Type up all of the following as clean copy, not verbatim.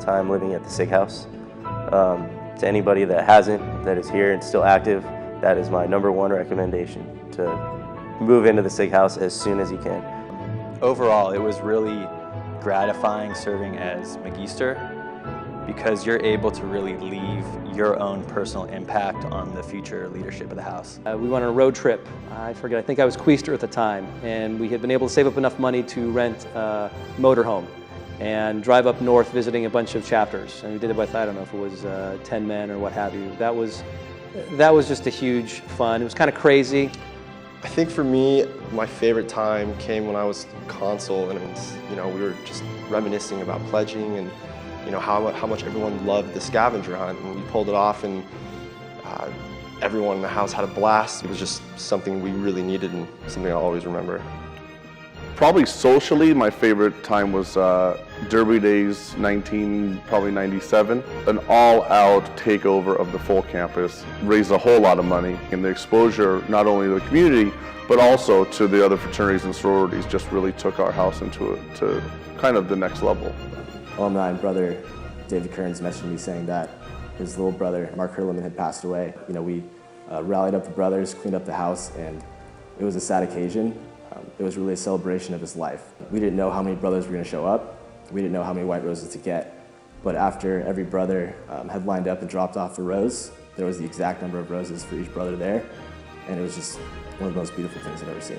time living at the SIG house. To anybody that hasn't, that is here and still active, that is my #1 recommendation, to move into the SIG house as soon as you can. Overall, it was really gratifying serving as Magister because you're able to really leave your own personal impact on the future leadership of the house. We went on a road trip. I think I was Queester at the time, and we had been able to save up enough money to rent a motorhome and drive up north visiting a bunch of chapters. And we did it with, I don't know if it was 10 men or what have you. That was just a huge fun. It was kind of crazy. I think for me, my favorite time came when I was consul, and it was, we were just reminiscing about pledging and how much everyone loved the scavenger hunt, and we pulled it off, and everyone in the house had a blast. It was just something we really needed and something I'll always remember. Probably socially, my favorite time was Derby Days, probably 97. An all-out takeover of the full campus, raised a whole lot of money, and the exposure not only to the community, but also to the other fraternities and sororities just really took our house to kind of the next level. Alumni brother David Kearns messaged me saying that his little brother, Mark Hurleman, had passed away. We rallied up the brothers, cleaned up the house, and it was a sad occasion. It was really a celebration of his life. We didn't know how many brothers were going to show up. We didn't know how many white roses to get. But after every brother had lined up and dropped off the rose, there was the exact number of roses for each brother there. And it was just one of the most beautiful things I've ever seen.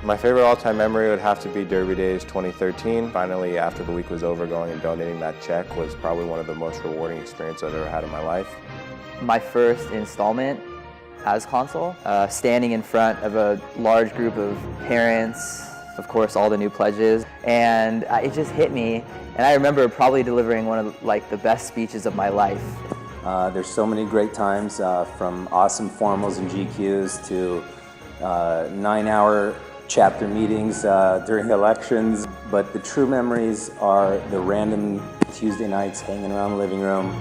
My favorite all-time memory would have to be Derby Days 2013. Finally, after the week was over, going and donating that check was probably one of the most rewarding experiences I've ever had in my life. My first installment as consul, standing in front of a large group of parents, of course all the new pledges, and it just hit me, and I remember probably delivering one of the best speeches of my life. There's so many great times, from awesome formals and GQs to 9-hour chapter meetings during elections, but the true memories are the random Tuesday nights hanging around the living room,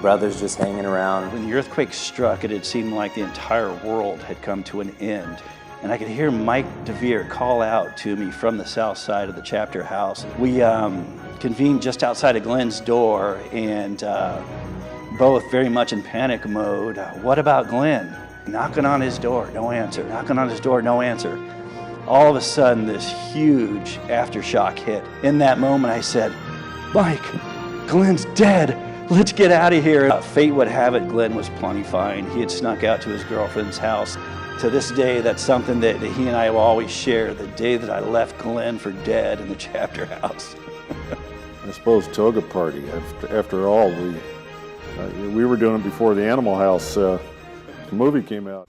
brothers just hanging around. When the earthquake struck, it had seemed like the entire world had come to an end. And I could hear Mike DeVere call out to me from the south side of the chapter house. We convened just outside of Glenn's door, and both very much in panic mode. What about Glenn? Knocking on his door, no answer. Knocking on his door, no answer. All of a sudden, this huge aftershock hit. In that moment, I said, Mike, Glenn's dead. Let's get out of here. Fate would have it, Glenn was plenty fine. He had snuck out to his girlfriend's house. To this day, that's something that he and I will always share, the day that I left Glenn for dead in the chapter house. I suppose toga party. After all, we were doing it before the Animal House movie came out.